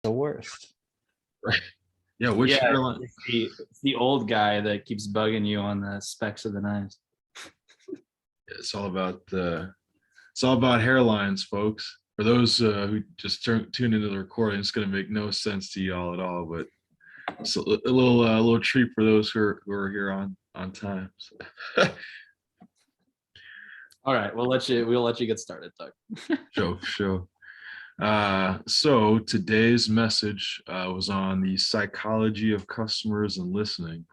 the worst. Right. Yeah, which Yeah, airline? it's the old guy that keeps bugging you on the specs of the knives. It's all about hairlines, folks. For those who just tuned into the recording, it's going to make no sense to y'all at all, but it's a little treat for those who are here on time. So. All right, we'll let you get started, Doug. Sure. So today's message was on the psychology of customers and listening.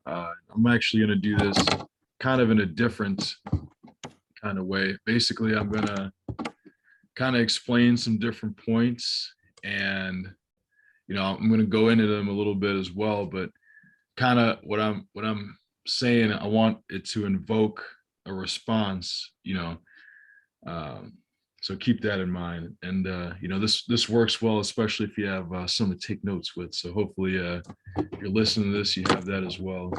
I'm actually going to do this kind of in a different kind of way. Basically, I'm going to kind of explain some different points, and I'm going to go into them a little bit as well. But kind of what I'm saying, I want it to invoke a response. So keep that in mind, and this works well, especially if you have someone to take notes with. So hopefully, if you're listening to this, you have that as well.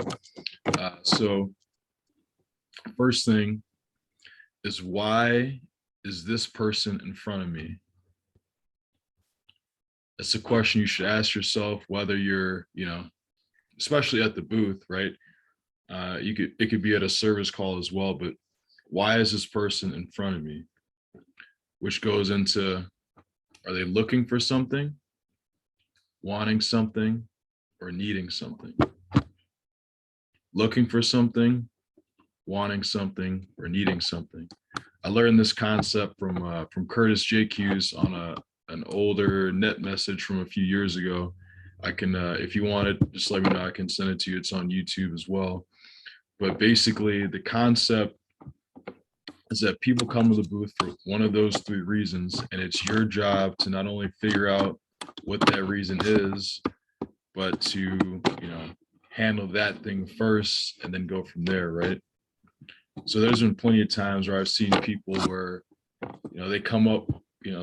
So first thing is, why is this person in front of me? That's a question you should ask yourself, whether you're, especially at the booth, right? It could be at a service call as well, but why is this person in front of me? Which goes into, are they looking for something, wanting something, or needing something? Looking for something, wanting something, or needing something. I learned this concept from Curtis JQ's on an older net message from a few years ago. I can, if you want it, just let me know. I can send it to you. It's on YouTube as well. But basically, the concept is that people come to the booth for one of those three reasons, and it's your job to not only figure out what that reason is, but to handle that thing first and then go from there, right? So there's been plenty of times where I've seen people where they come up,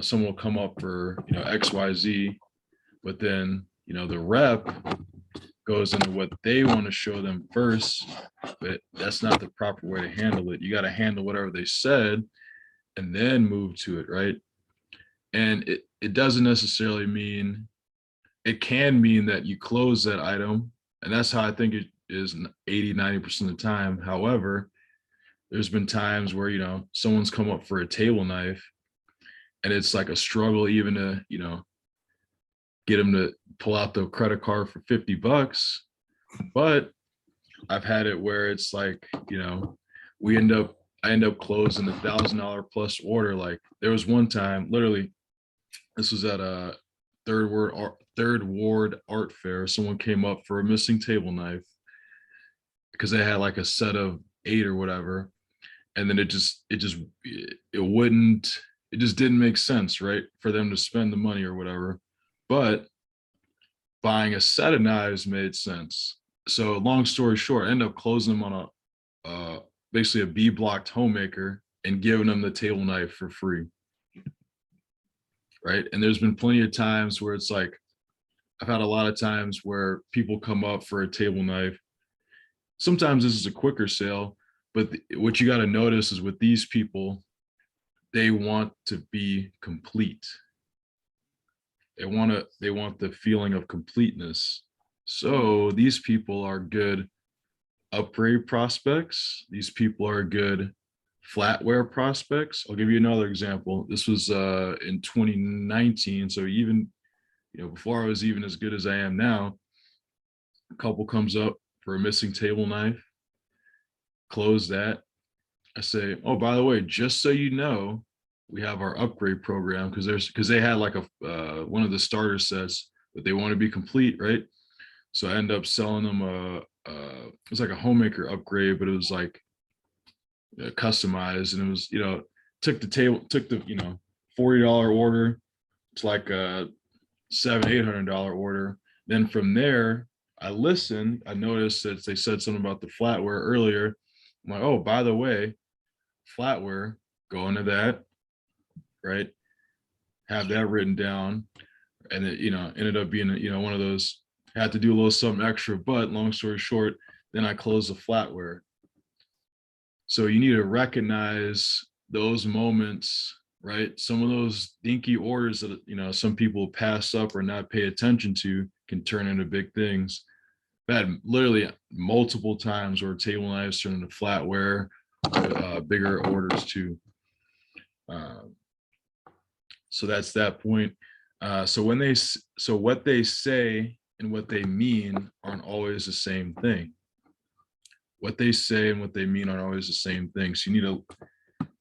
someone will come up for XYZ, but then the rep goes into what they want to show them first, but that's not the proper way to handle it. You got to handle whatever they said and then move to it, right? And it doesn't necessarily mean, it can mean that you close that item, and that's how I think it is 80-90% of the time. However, there's been times where someone's come up for a table knife and it's like a struggle even to get them to pull out the credit card for $50. But I've had it where it's like, I end up closing $1,000 plus order. Like there was one time, literally, this was at a third ward art fair. Someone came up for a missing table knife because they had like a set of 8 or whatever. And then it just didn't make sense, right? For them to spend the money or whatever. But buying a set of knives made sense. So long story short, I ended up closing them on basically a B-blocked homemaker and giving them the table knife for free. Right. And there's been plenty of times where it's like, I've had a lot of times where people come up for a table knife. Sometimes this is a quicker sale, but what you got to notice is with these people, they want to be complete. They want the feeling of completeness. So these people are good upgrade prospects. These people are good flatware prospects. I'll give you another example. This was in 2019. So even, before I was even as good as I am now, a couple comes up for a missing table knife, close that. I say, oh, by the way, just so you know, we have our upgrade program because they had like a one of the starter sets, but they want to be complete, right? So I end up selling them it was like a homemaker upgrade, but it was like customized, and it was took the $40 order to like a $700-800 order. Then from there, I listened. I noticed that they said something about the flatware earlier. I'm like, oh, by the way, flatware, go into that, right? Have that written down, and it ended up being one of those. Had to do a little something extra, but long story short, then I closed the flatware. So you need to recognize those moments right? Some of those dinky orders that, some people pass up or not pay attention to can turn into big things. I've had literally multiple times where table knives turn into flatware, bigger orders too. Um, so that's that point. So what they say and what they mean aren't always the same thing. What they say and what they mean aren't always the same thing. So you need to,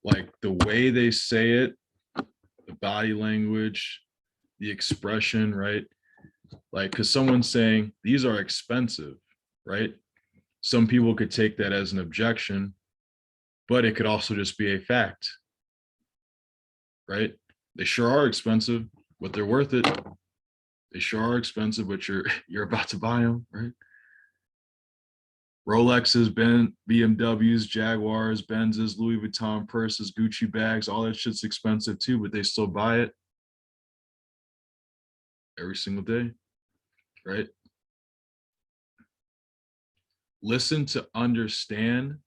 like, the way they say it, the body language, the expression, right? Like, because someone's saying these are expensive, right? Some people could take that as an objection, but it could also just be a fact, right? They sure are expensive, but they're worth it. They sure are expensive, but you're about to buy them, right? Rolexes, BMWs, Jaguars, Benzes, Louis Vuitton purses, Gucci bags, all that shit's expensive too, but they still buy it every single day, right? Listen to understand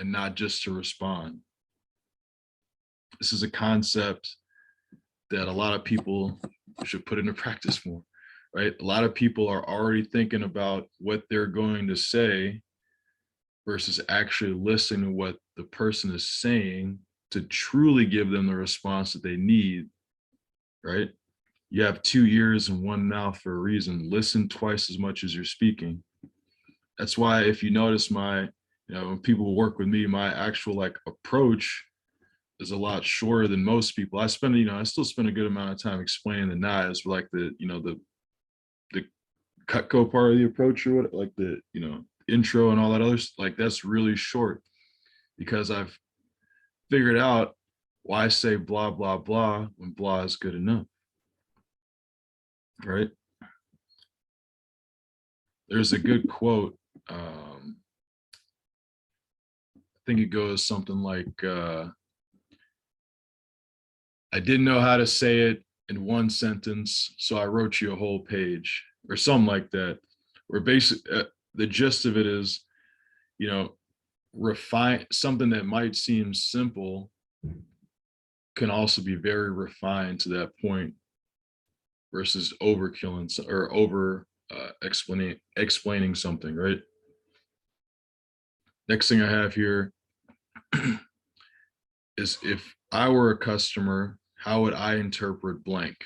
and not just to respond. This is a concept that a lot of people should put into practice more, right? A lot of people are already thinking about what they're going to say versus actually listening to what the person is saying to truly give them the response that they need, right? You have 2 ears and one mouth for a reason. Listen twice as much as you're speaking. That's why if you notice when people work with me, my actual like approach is a lot shorter than most people. I still spend a good amount of time explaining the knives, but like the Cutco part of the approach or what, like the, intro and all that other, like that's really short because I've figured out why say blah, blah, blah when blah is good enough, right? There's a good quote. I think it goes something like, I didn't know how to say it in one sentence, so I wrote you a whole page, or something like that. Where the gist of it is, you know, refine something that might seem simple can also be very refined to that point versus overkilling or over explaining something, right? Next thing I have here is, if I were a customer, how would I interpret blank?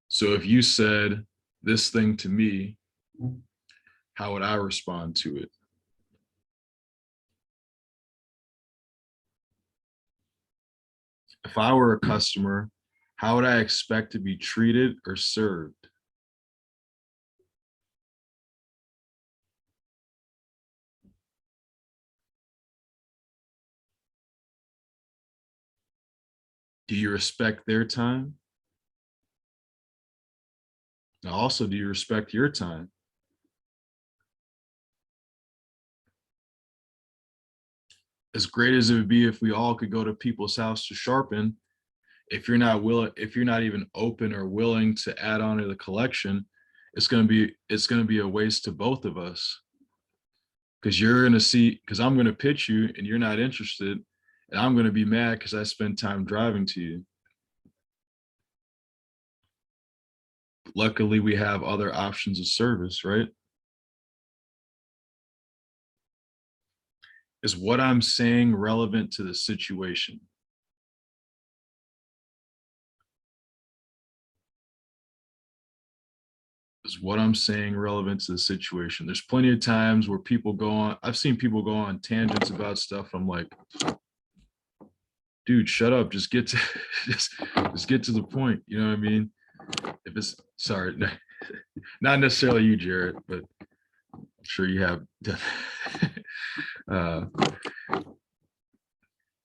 So if you said this thing to me, how would I respond to it? If I were a customer, how would I expect to be treated or served? Do you respect their time? Now, also, do you respect your time? As great as it would be if we all could go to people's house to sharpen, if you're not even open or willing to add on to the collection, it's gonna be a waste to both of us. Because I'm gonna pitch you and you're not interested, and I'm gonna be mad because I spent time driving to you. Luckily, we have other options of service, right? Is what I'm saying relevant to the situation? Is what I'm saying relevant to the situation? There's plenty of times where I've seen people go on tangents about stuff. I'm like, dude, shut up. Just get to, just get to the point. You know what I mean? If it's, sorry, not necessarily you, Jared, but I'm sure you have. uh,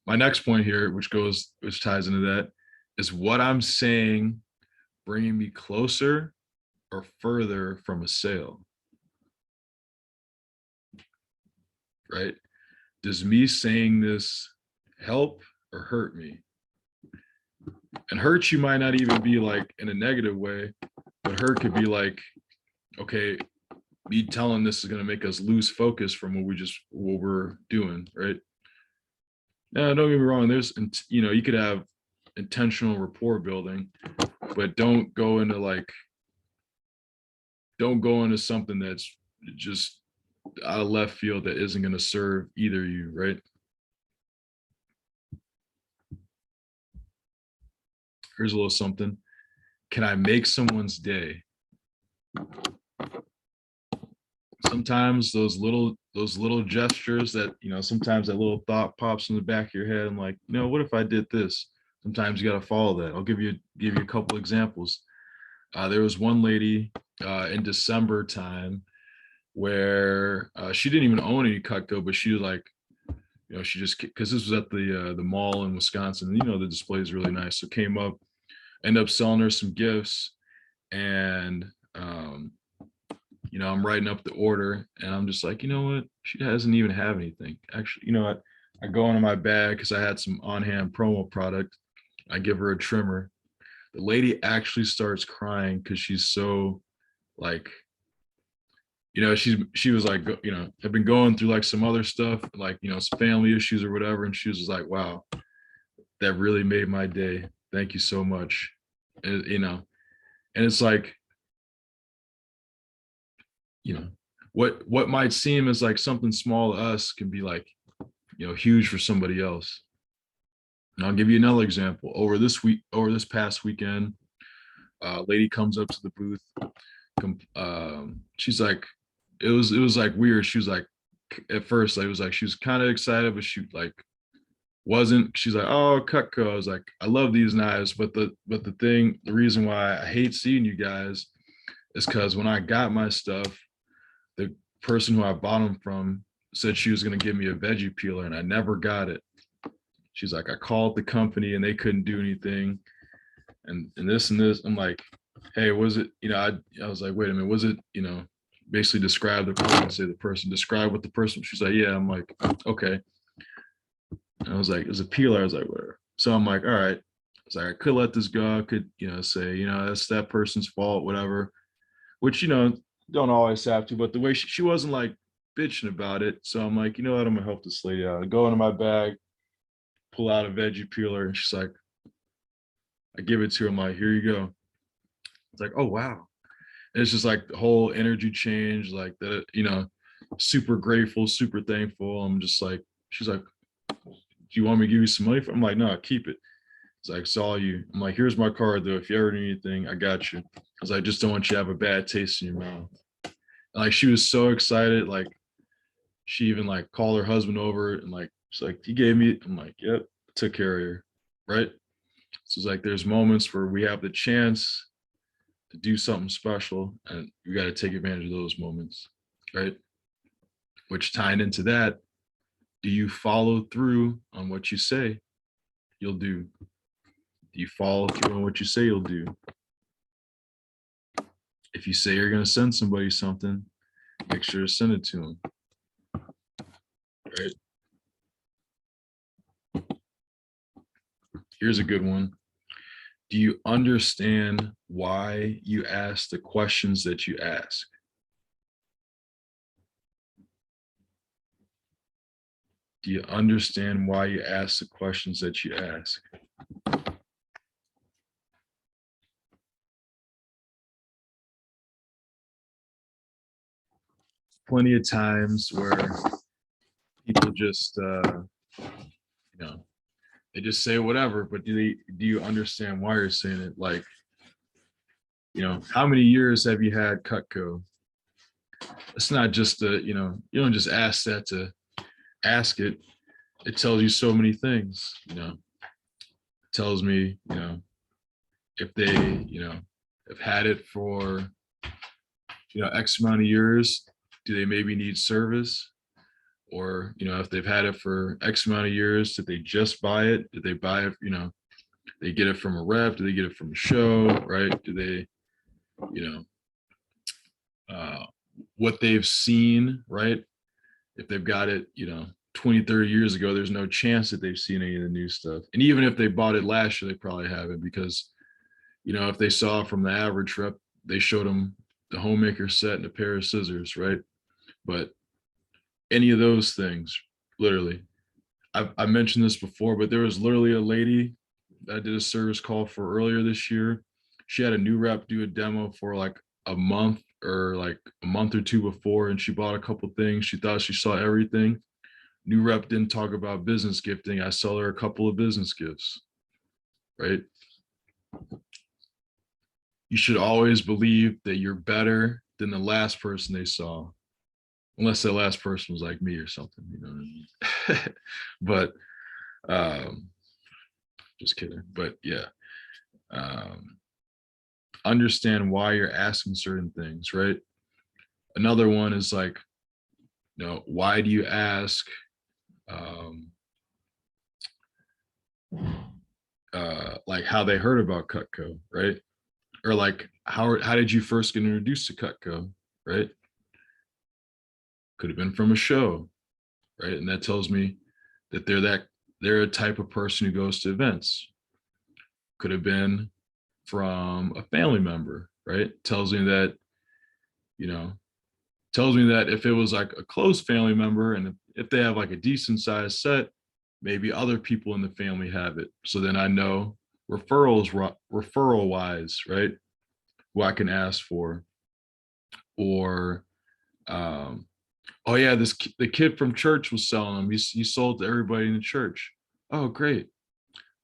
my next point here, which ties into that, is what I'm saying bringing me closer or further from a sale, right? Does me saying this help or hurt me? And hurt you might not even be like in a negative way, but hurt could be like, okay, me telling this is going to make us lose focus from what we're doing, right? No, don't get me wrong. You could have intentional rapport building, but don't go into something that's just out of left field that isn't going to serve either you, right? Here's a little something. Can I make someone's day? Sometimes those little gestures that, sometimes that little thought pops in the back of your head. I'm like, what if I did this? Sometimes you got to follow that. I'll give you a couple examples. There was one lady in December time where she didn't even own any Cutco, but she was like, she just, because this was at the mall in Wisconsin. The display is really nice. So came up, ended up selling her some gifts, and I'm writing up the order, and I'm just like, you know what? She doesn't even have anything. Actually, you know what? I go into my bag because I had some on-hand promo product. I give her a trimmer. The lady actually starts crying because she's so like, she was like, I've been going through like some other stuff, like, some family issues or whatever. And she was just like, wow, that really made my day. Thank you so much. And it's like, you know, what might seem as like something small to us can be like, huge for somebody else. And I'll give you another example. Over this past weekend, a lady comes up to the booth. She's like, it was like weird. She was like, at first, like, it was like she was kind of excited, but she like wasn't. She's like, oh, Cutco. I was like, I love these knives, but the reason why I hate seeing you guys is because when I got my stuff, the person who I bought them from said she was going to give me a veggie peeler, and I never got it. She's like, I called the company and they couldn't do anything, and this and this. I'm like, hey, was it? I was like, wait a minute, was it? Basically describe the person, say the person, describe what the person. She's like, yeah. I'm like, okay. And I was like, it was a peeler. I was like, whatever. So I'm like, all right. I was like, I could let this go. I could, say, that's that person's fault, whatever. Which, don't always have to, but the way she wasn't like bitching about it. So I'm like, you know what? I'm gonna help this lady out. I go into my bag, pull out a veggie peeler, and she's like, I give it to her. I'm like, here you go. It's like, oh wow. And it's just like the whole energy change, like that, super grateful, super thankful. I'm just like, she's like, do you want me to give you some money for? I'm like, no, keep it. It's like, saw you. I'm like, here's my card though. If you ever need anything, I got you. I was like, just don't want you to have a bad taste in your mouth. And like, she was so excited. Like, she even like called her husband over and like, she's like, he gave me. I'm like, yep, took care of her, right? So it's like there's moments where we have the chance to do something special, and you got to take advantage of those moments, right? Which tied into that, do you follow through on what you say you'll do? Do you follow through on what you say you'll do? If you say you're going to send somebody something, make sure to send it to them, right? Here's a good one. Do you understand why you ask the questions that you ask? Do you understand why you ask the questions that you ask? Plenty of times where people just, they just say whatever, but do you understand why you're saying it? Like, how many years have you had Cutco? It's not just you don't just ask that to ask it. It tells you so many things. It tells me, if they, have had it for, X amount of years, do they maybe need service? Or, if they've had it for X amount of years, did they just buy it? Did they buy it, they get it from a rep? Do they get it from a show, right? Do they, you know, what they've seen, right? If they've got it, 20, 30 years ago, there's no chance that they've seen any of the new stuff. And even if they bought it last year, they probably haven't, because, if they saw from the average rep, they showed them the homemaker set and a pair of scissors, right? But any of those things, literally, I mentioned this before, but there was literally a lady that I did a service call for earlier this year. She had a new rep do a demo for like a month or like a month or two before, and she bought a couple things. She thought she saw everything. New rep didn't talk about business gifting. I sell her a couple of business gifts, right? You should always believe that you're better than the last person they saw, unless that last person was like me or something, you know what I mean? But um, just kidding. But yeah, um, understand why you're asking certain things, right? Another one is like, why do you ask um, like how they heard about Cutco, right? Or like how did you first get introduced to Cutco, right? Could have been from a show, right? And that tells me that they're a type of person who goes to events. Could have been from a family member, right? Tells me that, you know, tells me that if it was like a close family member and if they have like a decent sized set, maybe other people in the family have it. So then I know referral wise, right? Who I can ask for. Or um, oh yeah, the kid from church was selling them. He sold to everybody in the church. Oh, great.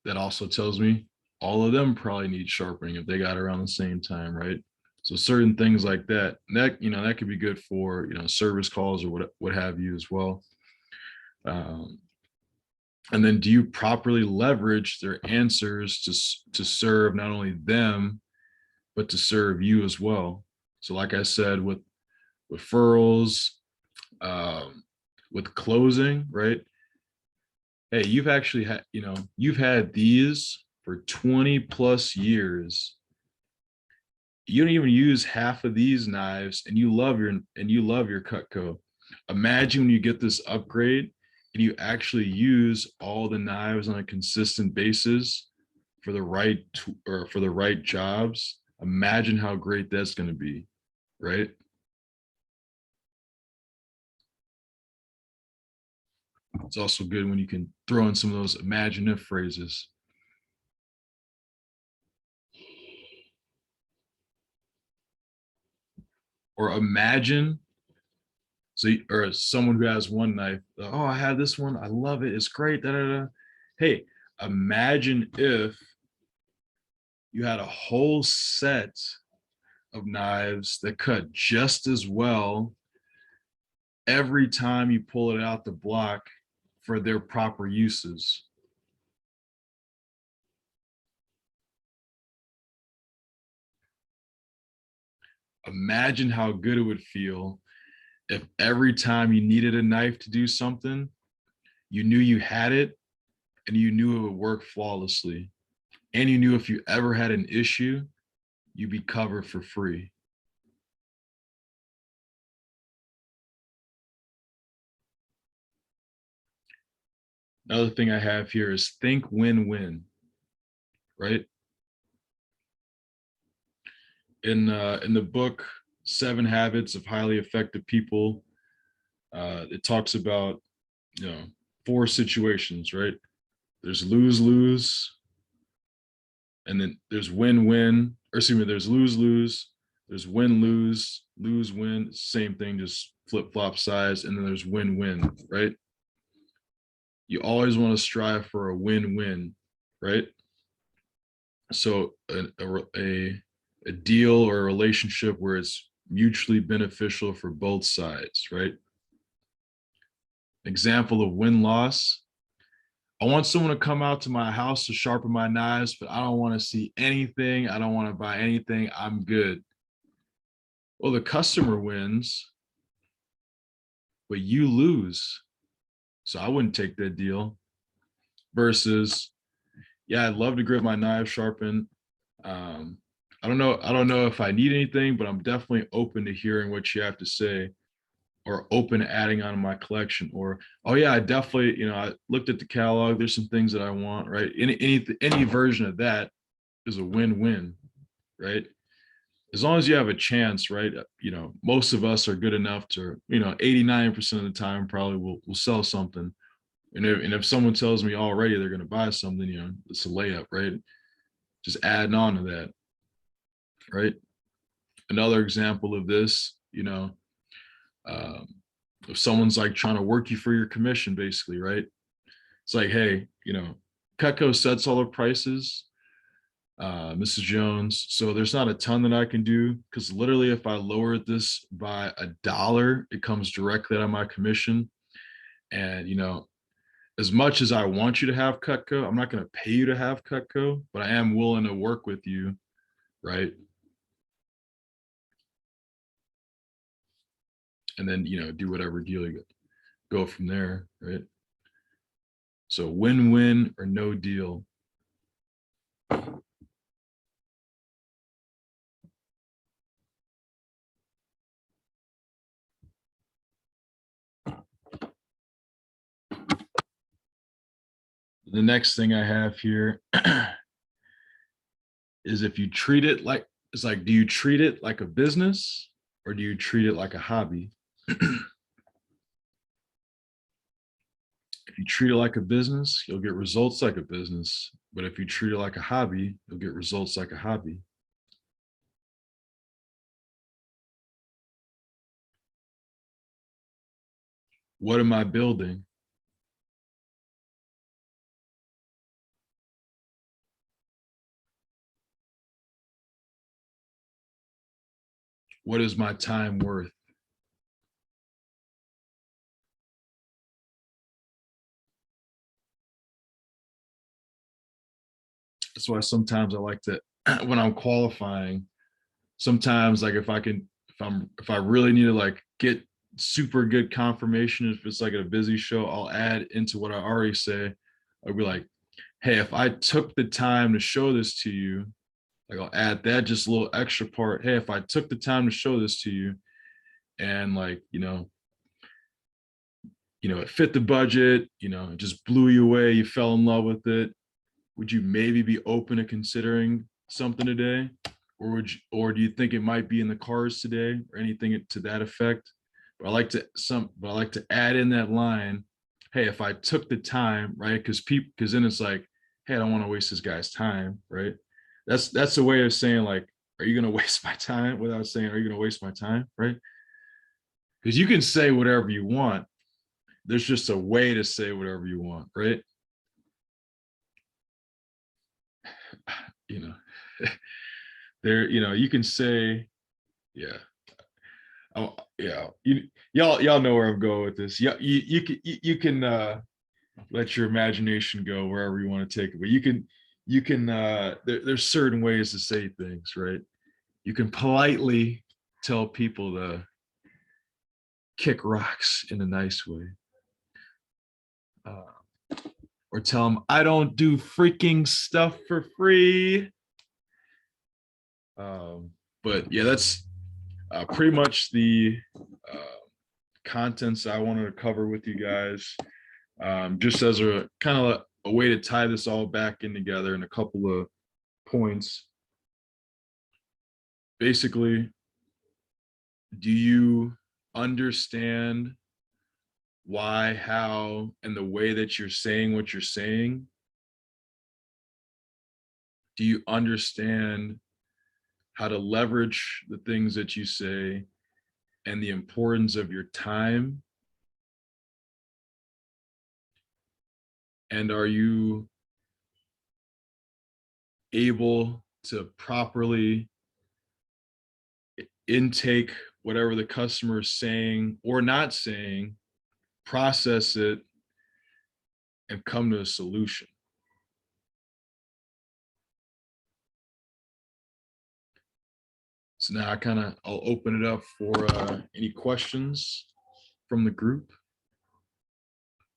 That also tells me all of them probably need sharpening if they got around the same time, right? So certain things like that, that could be good for service calls or what have you as well. Um, and then do you properly leverage their answers to serve not only them but to serve you as well? So like I said, with referrals, um, with closing, right? Hey, you've had these for 20 plus years. You don't even use half of these knives and you love your Cutco. Imagine when you get this upgrade and you actually use all the knives on a consistent basis for the right jobs. Imagine how great that's going to be, right? It's also good when you can throw in some of those imaginative phrases. Or imagine, or someone who has one knife, oh, I have this one, I love it, it's great, da, da, da. Hey, imagine if you had a whole set of knives that cut just as well every time you pull it out the block for their proper uses. Imagine how good it would feel if every time you needed a knife to do something, you knew you had it and you knew it would work flawlessly. And you knew if you ever had an issue, you'd be covered for free. Another thing I have here is think win-win, right? In the book 7 Habits of Highly Effective People, it talks about 4 situations, right? There's lose-lose, and then there's win-win, or excuse me, there's lose-lose, there's win-lose, lose-win, same thing, just flip-flop sides, and then there's win-win, right? You always want to strive for a win-win, right? So a deal or a relationship where it's mutually beneficial for both sides, right? Example of win-loss. I want someone to come out to my house to sharpen my knives, but I don't want to see anything. I don't want to buy anything. I'm good. Well, the customer wins, but you lose. So I wouldn't take that deal. Versus, yeah, I'd love to grip my knife sharpened. Um, I don't know if I need anything, but I'm definitely open to hearing what you have to say, or open to adding on to my collection. Or, oh yeah, I definitely, I looked at the catalog. There's some things that I want, right? Any version of that is a win-win, right? As long as you have a chance, right? Most of us are good enough to, 89% of the time probably will sell something. And if someone tells me already they're going to buy something, it's a layup, right? Just adding on to that, right? Another example of this, um, if someone's like trying to work you for your commission, basically, right? It's like, hey, Cutco sets all the prices, Mrs. Jones. So there's not a ton that I can do because literally, if I lower this by $1, it comes directly out of my commission. And as much as I want you to have Cutco, I'm not going to pay you to have Cutco, but I am willing to work with you, right? And then do whatever deal you go from there, right? So win-win or no deal. The next thing I have here is if you treat it like, it's like, do you treat it like a business or do you treat it like a hobby? If you treat it like a business, you'll get results like a business. But if you treat it like a hobby, you'll get results like a hobby. What am I building? What is my time worth? That's why sometimes I like to, when I'm qualifying, sometimes like if I really need to like get super good confirmation, if it's like a busy show, I'll add into what I already say. I'll be like, hey, if I took the time to show this to you, like I'll add that just a little extra part. Hey, if I took the time to show this to you and like, it fit the budget, it just blew you away, you fell in love with it, would you maybe be open to considering something today? Or do you think it might be in the cards today or anything to that effect? But I like to add in that line, hey, if I took the time, right? Because then it's like, hey, I don't want to waste this guy's time, right? That's a way of saying like, are you gonna waste my time without saying, are you gonna waste my time, right? Because you can say whatever you want. There's just a way to say whatever you want, right? You know, there, you can say, yeah. Oh, yeah. Y'all know where I'm going with this. Yeah, you can let your imagination go wherever you want to take it, but there's certain ways to say things, right? You can politely tell people to kick rocks in a nice way, or tell them I don't do freaking stuff for free. But yeah, that's pretty much the contents I wanted to cover with you guys. Just as a kind of a way to tie this all back in together in a couple of points. Basically, do you understand why, how, and the way that you're saying what you're saying? Do you understand how to leverage the things that you say and the importance of your time? And are you able to properly intake whatever the customer is saying or not saying, process it, and come to a solution? So now I'll open it up for any questions from the group,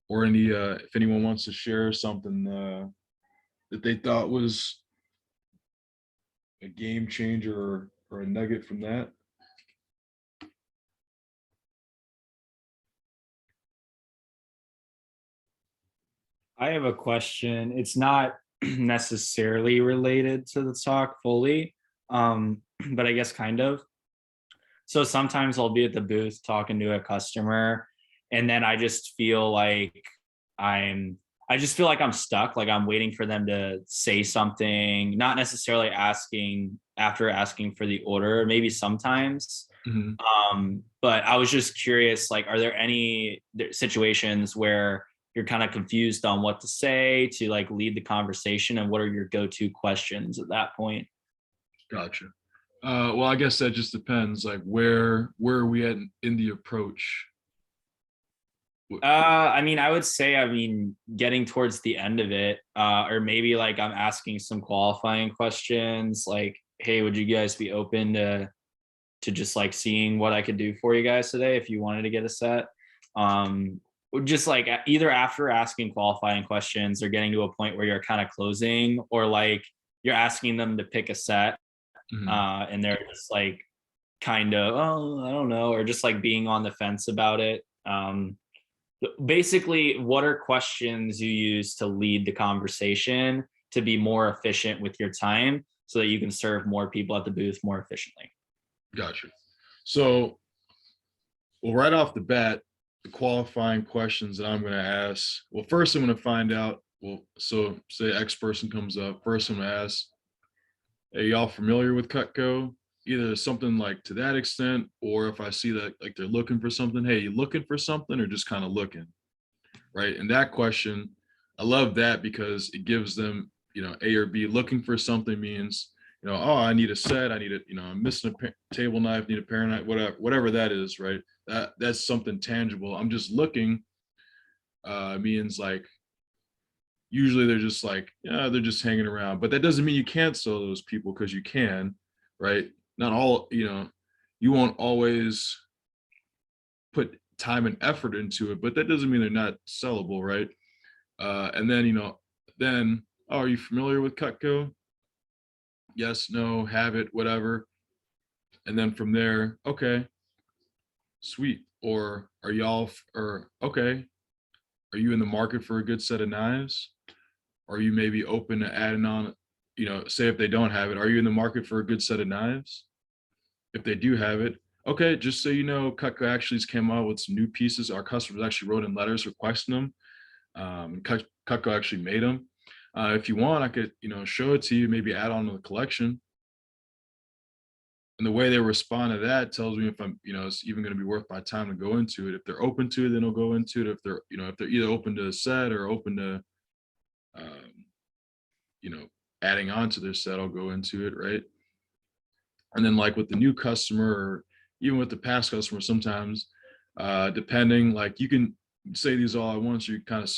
or if anyone wants to share something that they thought was a game changer or a nugget from that. I have a question. It's not necessarily related to the talk fully, but I guess kind of. So sometimes I'll be at the booth talking to a customer, and then I just feel like I just feel like I'm stuck, like I'm waiting for them to say something, not necessarily asking for the order, maybe sometimes. Mhm. But I was just curious, like, are there any situations where you're kind of confused on what to say to like lead the conversation, and what are your go-to questions at that point? Gotcha. Well, I guess that just depends. Like, where are we at in the approach? Wh- I mean, I would say, I mean, getting towards the end of it, or maybe like I'm asking some qualifying questions, like, hey, would you guys be open to just like seeing what I could do for you guys today if you wanted to get a set? Or just like either after asking qualifying questions or getting to a point where you're kind of closing, or like you're asking them to pick a set, Mhm. and they're just like kind of, oh, I don't know, or just like being on the fence about it. Basically, what are questions you use to lead the conversation to be more efficient with your time so that you can serve more people at the booth more efficiently? Gotcha. So, well, right off the bat, the qualifying questions that I'm going to ask. Well, first I'm going to find out. Well, so say X person comes up. First, I'm going to ask, "Hey, y'all familiar with Cutco?" Either something like to that extent, or if I see that like they're looking for something, hey, you looking for something, or just kind of looking, right? And that question, I love that because it gives them, A or B. Looking for something means, oh, I need a set, I need it, I'm missing a table knife, need a pair knife, whatever that is, right? That's something tangible. I'm just looking, means like usually they're just like, yeah, they're just hanging around. But that doesn't mean you can't sell those people, because you can, right? Not all, you won't always put time and effort into it, but that doesn't mean they're not sellable, right? And then, then, oh, are you familiar with Cutco? Yes, no, have it, whatever. And then from there, okay, sweet. Or are y'all, or okay, are you in the market for a good set of knives? Are you maybe open to adding on, say if they don't have it, are you in the market for a good set of knives? If they do have it, okay, just so you know, Cutco actually just came out with some new pieces. Our customers actually wrote in letters requesting them. Cutco actually made them. If you want, I could, show it to you, maybe add on to the collection. And the way they respond to that tells me if I'm, it's even going to be worth my time to go into it. If they're open to it, then they'll go into it. If they're either open to a set or open to, um, you know, adding on to their set, I'll go into it, right? And then like with the new customer, or even with the past customer, sometimes, depending, like you can say these all at once, you kind of,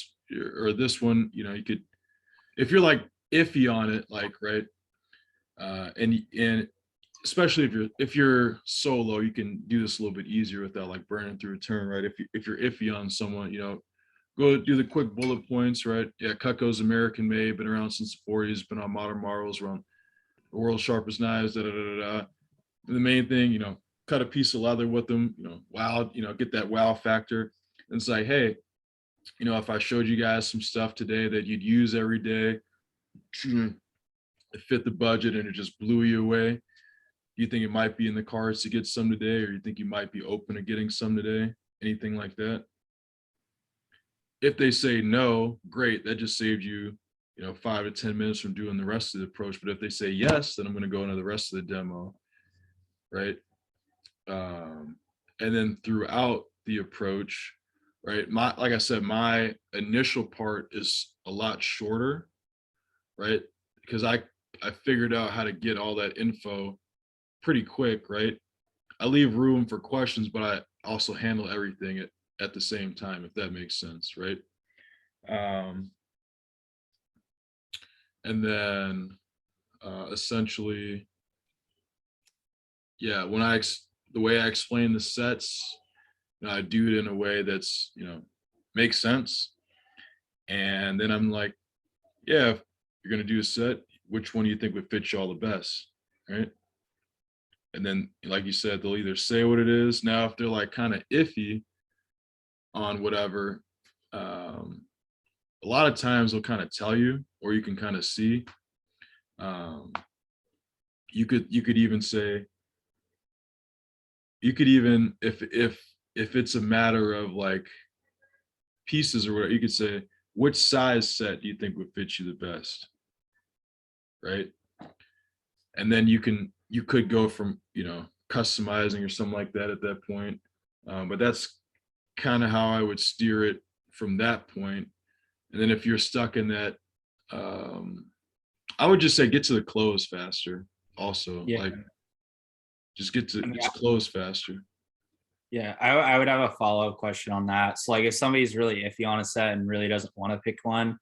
or this one, you could, if you're like iffy on it, like, right, and especially if you're solo, you can do this a little bit easier without like burning through a turn, right? If you're iffy on someone, go do the quick bullet points, right? Yeah, Cutco's American made, been around since the 40s, been on modern marvels, around the world's sharpest knives, da da da da. And the main thing, cut a piece of leather with them, wow, get that wow factor, and say, hey, if I showed you guys some stuff today that you'd use every day, it fit the budget and it just blew you away, you think it might be in the cards to get some today, or you think you might be open to getting some today, anything like that. If they say no, great, that just saved you, 5 to 10 minutes from doing the rest of the approach. But if they say yes, then I'm going to go into the rest of the demo, right? um, and then throughout the approach, right, my, like I said, my initial part is a lot shorter, right, because I figured out how to get all that info pretty quick, right? I leave room for questions, but I also handle everything at the same time, if that makes sense, right? um, and then essentially, yeah, the way I explain the sets, I do it in a way that's, makes sense. And then I'm like, yeah, if you're gonna do a set, which one do you think would fit you all the best, right? And then, like you said, they'll either say what it is. Now, if they're like kind of iffy on whatever, um, a lot of times they'll kind of tell you, or you can kind of see. Um, you could even say, you could even, if it's a matter of like pieces or whatever, you could say, which size set do you think would fit you the best? Right. And then you could go from, customizing or something like that at that point. But that's kind of how I would steer it from that point. And then if you're stuck in that, I would just say get to the clothes faster. Also, Yeah. like just get to I mean, its clothes faster. Yeah, I would have a follow-up question on that. So like if somebody's really iffy on a set and really doesn't want to pick one,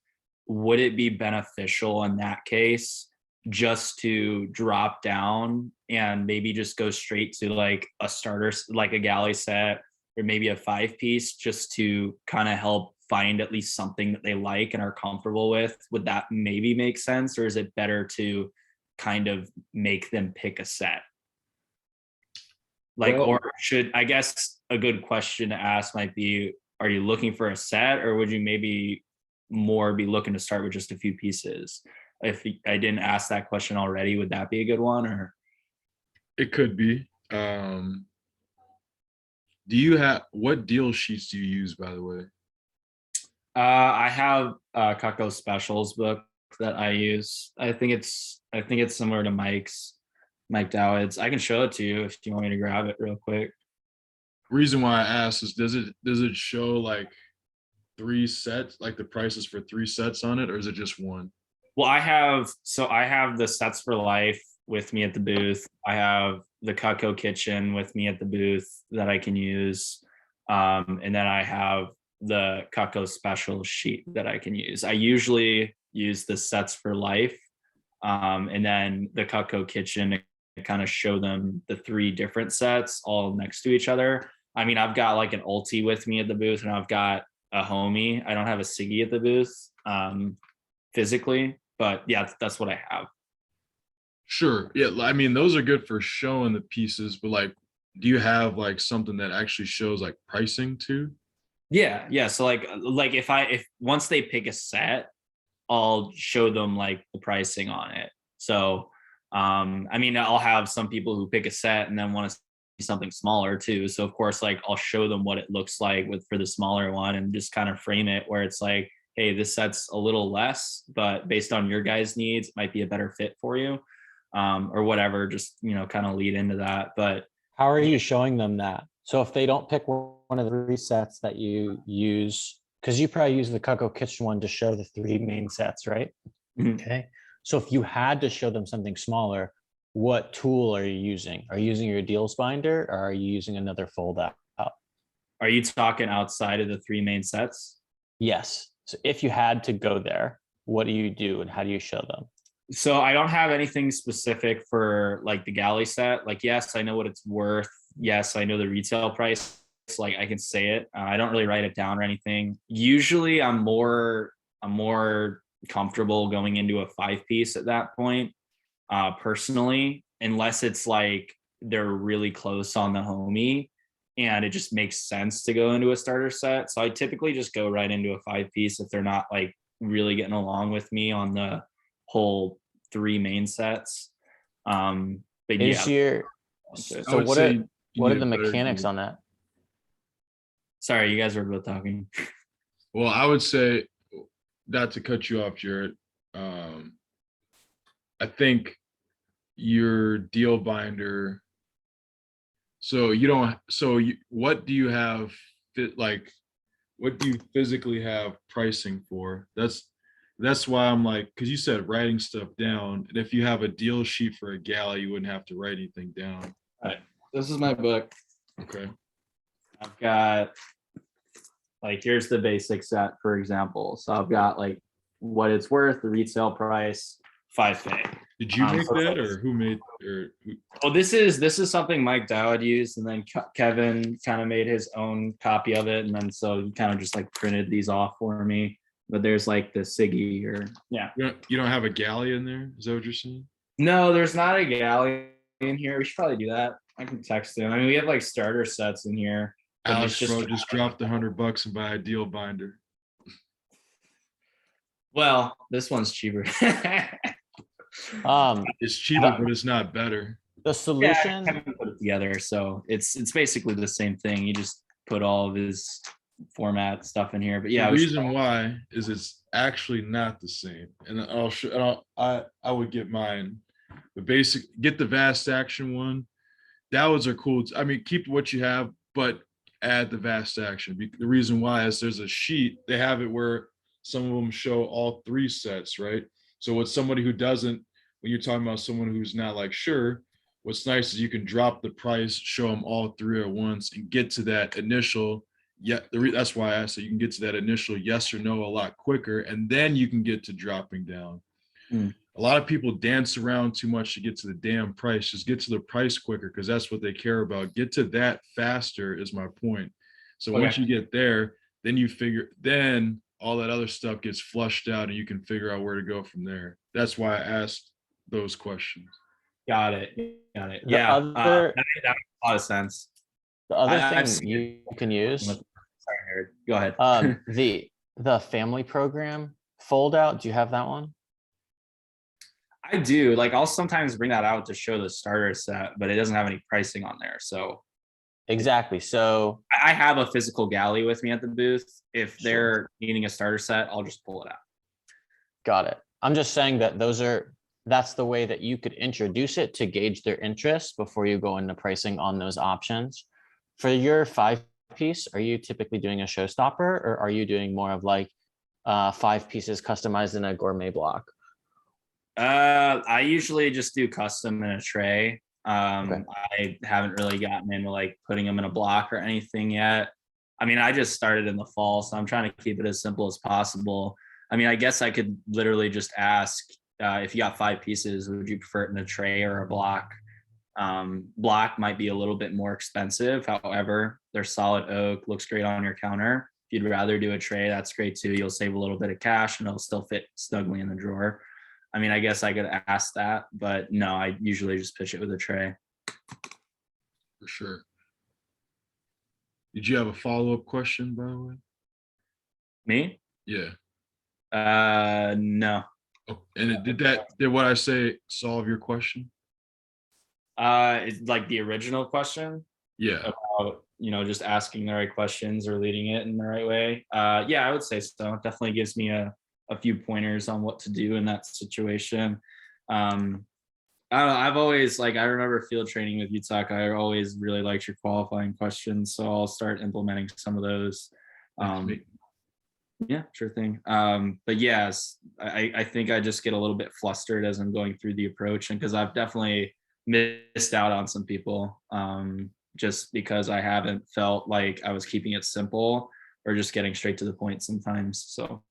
would it be beneficial in that case just to drop down and maybe just go straight to like a starter, like a galley set or maybe a 5-piece just to kind of help find at least something that they like and are comfortable with? Would that maybe make sense? Or is it better to kind of make them pick a set? Like, Well, or should, I guess a good question to ask might be, are you looking for a set or would you maybe more be looking to start with just a few pieces? If I didn't ask that question already, would that be a good one? Or it could be. Do you have what deal sheets do you use, by the way? I have a Cutco Specials book that I use. I think it's similar to Mike Dowd's. I can show it to you if you want me to grab it real quick. Reason why I asked is does it show like 3 sets, like the prices for 3 sets on it, or is it just one? Well, I have the Sets for Life with me at the booth. I have the Cutco Kitchen with me at the booth that I can use. And then I have the Cutco Special sheet that I can use. I usually use the Sets for Life. And then the Cutco Kitchen to kind of show them the 3 different sets all next to each other. I mean, I've got like an Ulti with me at the booth and I've got a Homie. I don't have a Siggy at the booth physically, but yeah, that's what I have. Sure. Yeah, I mean those are good for showing the pieces, but like do you have like something that actually shows like pricing too? Yeah, yeah. So like if once they pick a set, I'll show them like the pricing on it. So I mean I'll have some people who pick a set and then want to see something smaller too. So of course like I'll show them what it looks like with for the smaller one and just kind of frame it where it's like, hey, this set's a little less, but based on your guys' needs, it might be a better fit for you. Or whatever, just kind of lead into that. But How are you showing them that? So if they don't pick one of the 3 sets that you use, because you probably use the Cutco Kitchen one to show the 3 main sets, right? Mhm. Okay. So if you had to show them something smaller, what tool are you using? Are you using your deals binder or are you using another fold out? Are you talking outside of the 3 main sets? Yes. So if you had to go there, what do you do and how do you show them? So I don't have anything specific for like the galley set. Like, yes, I know what it's worth. Yes, I know the retail price. Like I can say it. I don't really write it down or anything. Usually I'm more comfortable going into a 5-piece at that point, personally, unless it's like they're really close on the Homie and it just makes sense to go into a starter set. So I typically just go right into a 5-piece if they're not like really getting along with me on the whole 3 main sets. But Is yeah. your I so would what say are you what are need the a better mechanics deal. on that? Sorry, you guys were both talking. Well, I would say, not to cut you off, Jared. Um, I think your deal binder. So you don't. So what do you have? Like, what do you physically have pricing for? That's why I'm like, because you said writing stuff down, and if you have a deal sheet for a galley, you wouldn't have to write anything down. All right. This is my book. Okay. I've got like here's the basic set, for example. So I've got like what it's worth, the retail price, 5K. Did you make So that, or who made? Or who, well, this is something Mike Dowd used, and then Kevin kind of made his own copy of it, and then so he kind of just like printed these off for me. But there's like the Siggy or yeah. you don't have a galley in there? Is that what you're saying? No, there's not a galley in here. We should probably do that. I can text him. I mean, we have like starter sets in here. But Alex, it's just bro, just drop the $100 and buy a deal binder. well, this one's cheaper. It's cheaper, but it's not better. The Yeah, solution, Kevin put it together, so it's basically the same thing. You just put all of his format stuff in here. But yeah, The I was reason why is it's actually not the same, and I would get mine. The basic, get the vast action one. That ones are cool. I mean, keep what you have, but add the vast action. The reason why is there's a sheet. They have it where some of them show all three sets, right? So with somebody who doesn't, when you're talking about someone who's not like sure, what's nice is you can drop the price, show them all three at once, and get to that initial. Yeah, that's why I said you can get to that initial yes or no a lot quicker, and then you can get to dropping down. Mm. A lot of people dance around too much to get to the damn price. Just get to the price quicker because that's what they care about. Get to that faster is my point. So Okay. once you get there, then all that other stuff gets flushed out and you can figure out where to go from there. That's why I asked those questions. got it. The Yeah, other, that made a lot of sense. the other I've thing seen you can use, Sorry, Jared. Go ahead. the family program fold out. Do you have that one? I do. Like, I'll sometimes bring that out to show the starter set, but it doesn't have any pricing on there. So Exactly. So I have a physical galley with me at the booth. If Sure. they're needing a starter set, I'll just pull it out. got it. I'm just saying that that's the way that you could introduce it to gauge their interest before you go into pricing on those options. For your 5-piece, are you typically doing a showstopper, or are you doing more of like 5 pieces customized in a gourmet block? I usually just do custom in a tray. Okay. I haven't really gotten into like putting them in a block or anything yet. I mean, I just started in the fall, so I'm trying to keep it as simple as possible. I mean, I guess I could literally just ask, if you got 5 pieces, would you prefer it in a tray or a block? Block might be a little bit more expensive. However, they're solid oak, looks great on your counter. If you'd rather do a tray, that's great too. You'll save a little bit of cash and it'll still fit snugly in the drawer. I mean, I guess I could ask that, but no, I usually just pitch it with a tray. For sure. Did you have a follow-up question, by the way? Me? Yeah. No. Oh, and did what I say solve your question? It's like the original question Yeah. about, just asking the right questions or leading it in the right way. Yeah, I would say so. It definitely gives me a few pointers on what to do in that situation. I don't know. I've always I remember field training with you, Tuck. I always really liked your qualifying questions, so I'll start implementing some of those. Yeah, sure thing. But yes, I think I just get a little bit flustered as I'm going through the approach, and because I've definitely missed out on some people, just because I haven't felt like I was keeping it simple or just getting straight to the point sometimes. So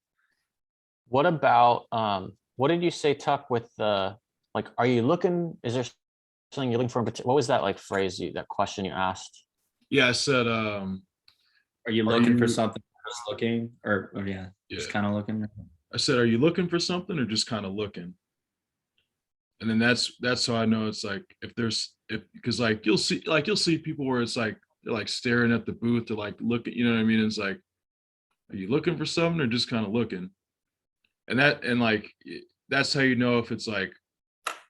What about what did you say, Tuck, with the are you looking, is there something you're looking for in particular? What was that that question you asked? Yeah, I said are you looking for you- something, just looking, or yeah, just Yeah. kind of looking? I said, are you looking for something or just kind of looking? And then that's how I know it's because you'll see people where it's like they're like staring at the booth, they're like looking, you know what I mean? It's like, are you looking for something or just kind of looking? And that's how you know if it's like,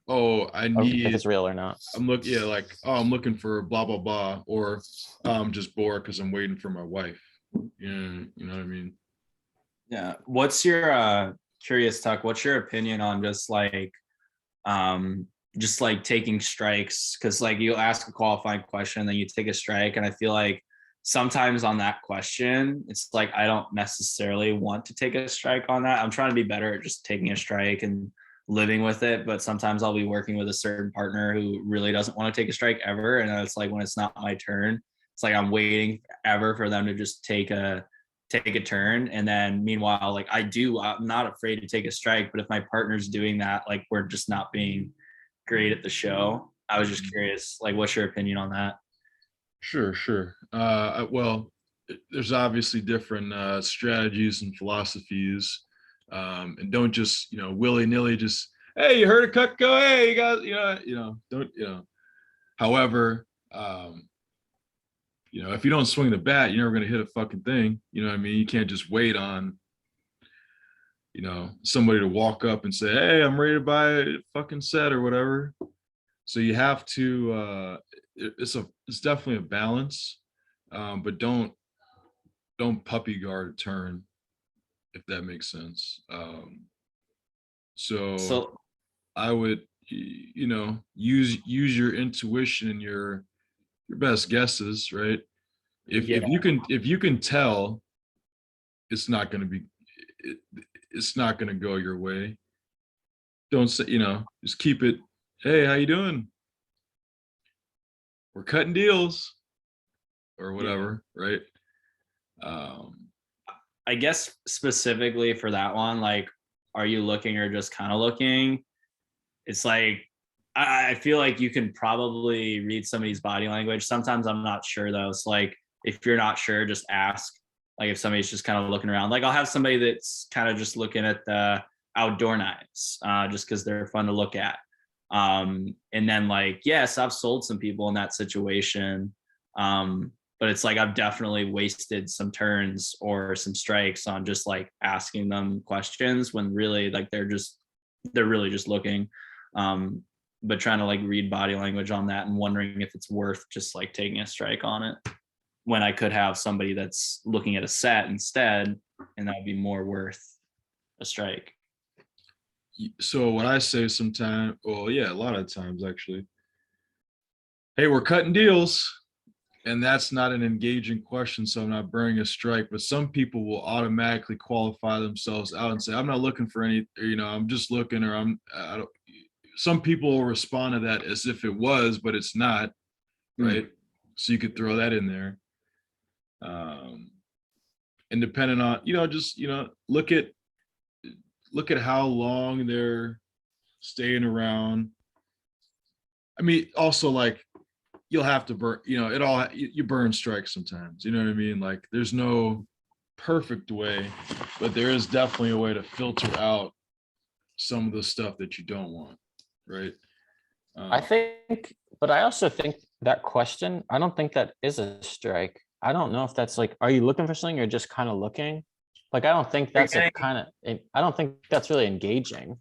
oh, If it's real or not. I'm looking for blah blah blah, or I'm just bored because I'm waiting for my wife. Yeah, you know what I mean? Yeah. What's your curious, Tuck, what's your opinion on just taking strikes? Because you'll ask a qualifying question, then you take a strike, and I feel like sometimes on that question, it's like I don't necessarily want to take a strike on that. I'm trying to be better at just taking a strike and living with it, but sometimes I'll be working with a certain partner who really doesn't want to take a strike ever, and then it's like when it's not my turn, it's like I'm waiting ever for them to just take a turn. And then meanwhile, I'm not afraid to take a strike, but if my partner's doing that, we're just not being great at the show. I was just curious, what's your opinion on that? Sure. Well, there's obviously different strategies and philosophies, and don't just willy nilly just, hey, you heard a cut go, hey, you guys, don't. However, if you don't swing the bat, you're never going to hit a fucking thing. You know what I mean? You can't just wait on somebody to walk up and say, hey, I'm ready to buy a fucking set or whatever. So you have to it's definitely a balance, but don't don't puppy guard a turn, if that makes sense. So So I would, use your intuition and your best guesses, right? If yeah, if you can tell it's not going to be it, it's not going to go your way, don't say, just keep it, hey, how you doing, we're cutting deals, or yeah. whatever, right? um I guess specifically for that one, like, are you looking or just kind of looking? It's like I feel like you can probably read somebody's body language. Sometimes I'm not sure though. It's like if you're not sure, just ask. Like if somebody's just kind of looking around, like I'll have somebody that's kind of just looking at the outdoor knives, just because they're fun to look at. And then like, yes, I've sold some people in that situation. But it's like I've definitely wasted some turns or some strikes on just like asking them questions when really like they're really just looking. But trying to like read body language on that and wondering if it's worth just like taking a strike on it when I could have somebody that's looking at a set instead, and that would be more worth a strike. so what I say sometimes, well, yeah, a lot of times actually, hey, we're cutting deals. And that's not an engaging question, so I'm not burning a strike. But some people will automatically qualify themselves out and say, I'm not looking for any, I'm just looking, or I don't. Some people will respond to that as if it was, but it's not, right? So you could throw that in there. And depending on, just, look at how long they're staying around. I mean, also like, you'll have to burn, it all, you burn strikes sometimes, you know what I mean? Like there's no perfect way, but there is definitely a way to filter out some of the stuff that you don't want, right? I think, but I also think that question, I don't think that is a strike. I don't know if that's like, are you looking for something or just kind of looking? Like, I don't think that's a kind of, I don't think that's really engaging.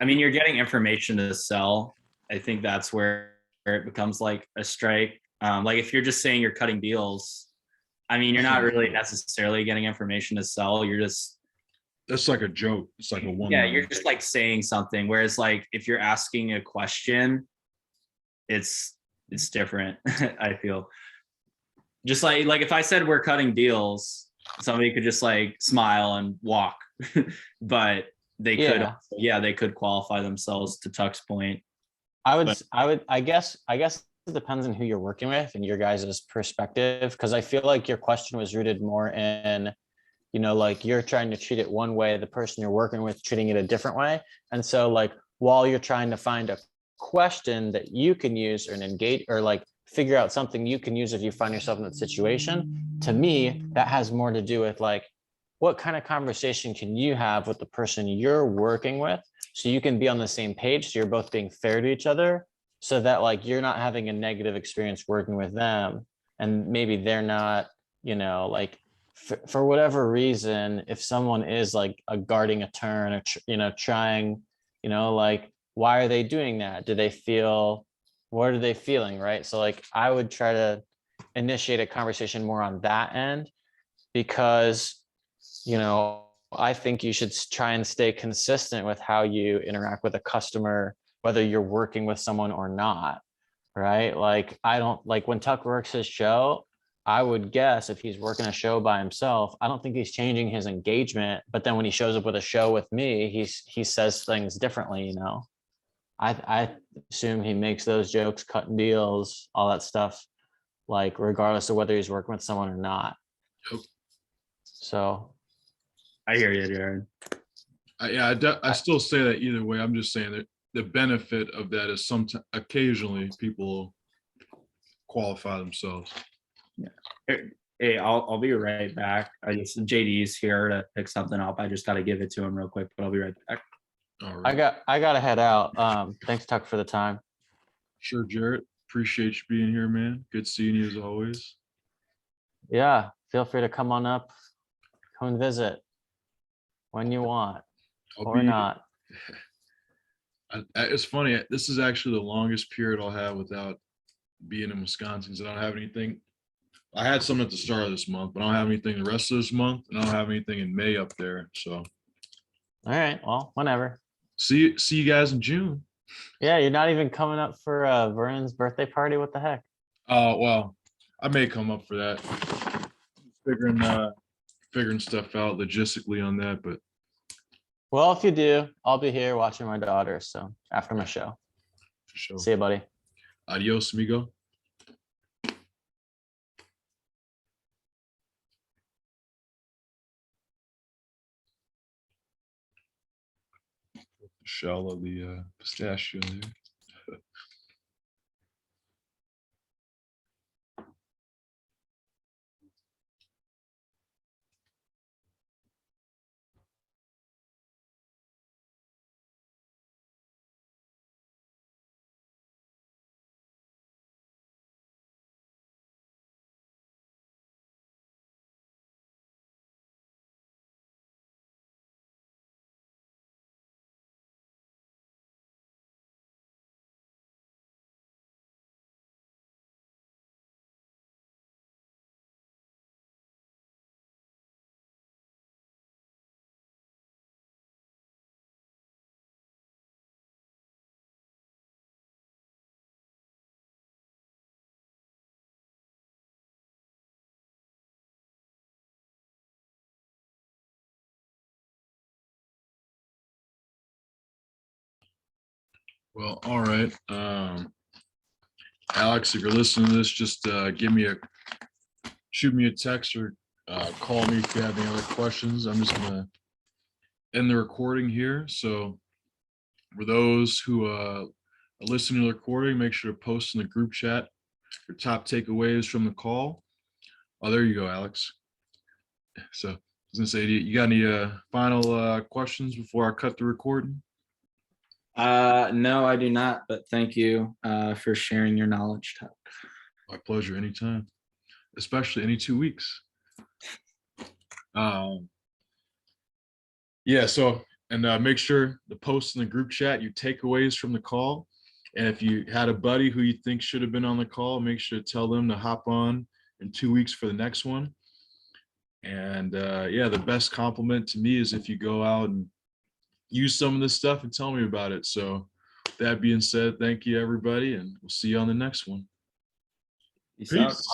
I mean, you're getting information to sell. I think that's where it becomes like a strike. Like if you're just saying you're cutting deals, I mean, you're not really necessarily getting information to sell. You're just, That's like a joke. It's like a one. yeah, you're just like saying something. Whereas like if you're asking a question, it's different. I feel just like if I said we're cutting deals, somebody could just like smile and walk, but they could, Yeah. they could qualify themselves to Tuck's point. But I guess it depends on who you're working with and your guys' perspective. Because I feel like your question was rooted more in, like you're trying to treat it one way, the person you're working with treating it a different way. And so like, while you're trying to find a question that you can use or an engage or like figure out something you can use if you find yourself in that situation, to me, that has more to do with like, what kind of conversation can you have with the person you're working with so you can be on the same page, so you're both being fair to each other, so that like you're not having a negative experience working with them, and maybe they're not, like for whatever reason, if someone is like a guarding a turn or trying, like, why are they doing that? Do they feel, what are they feeling, right? So like I would try to initiate a conversation more on that end, because I think you should try and stay consistent with how you interact with a customer, whether you're working with someone or not, right? Like, I don't like when Tuck works his show, I would guess if he's working a show by himself, I don't think he's changing his engagement. But then when he shows up with a show with me, he says things differently, I assume he makes those jokes, cutting deals, all that stuff, like regardless of whether he's working with someone or not. Yep. So I hear you, Jared. I still say that either way. I'm just saying that the benefit of that is sometimes, occasionally, people qualify themselves. Yeah. Hey, I'll be right back. JD's here to pick something up. I just got to give it to him real quick, but I'll be right back. All right. I gotta head out. Thanks, Tuck, for the time. Sure, Jarrett. Appreciate you being here, man. Good seeing you as always. Yeah, feel free to come on up, come and visit when you want or not. It's funny. This is actually the longest period I'll have without being in Wisconsin, because I don't have anything I had some at the start of this month, but I don't have anything the rest of this month, and I don't have anything in May up there. So All right, well, whenever. see you guys in June. Yeah, you're not even coming up for Vernon's birthday party. What the heck? Oh well, I may come up for that. Figuring stuff out logistically on that, but Well, if you do, I'll be here watching my daughter. So after my show. for sure. See you, buddy. Adios, amigo. Shell of the pistachio there. Well, all right. Alex, if you're listening to this, just shoot me a text or call me if you have any other questions. I'm just gonna end the recording here. So for those who are listening to the recording, make sure to post in the group chat your top takeaways from the call. Oh, there you go, Alex. So I was gonna say, you got any final questions before I cut the recording? No, I do not, but thank you for sharing your knowledge, Tuck. My pleasure, anytime, especially any 2 weeks. Yeah, so, and make sure to post in the group chat your takeaways from the call. And if you had a buddy who you think should have been on the call, make sure to tell them to hop on in 2 weeks for the next one. And yeah, the best compliment to me is if you go out and use some of this stuff and tell me about it. So that being said, thank you everybody, and we'll see you on the next one. Peace out. Peace.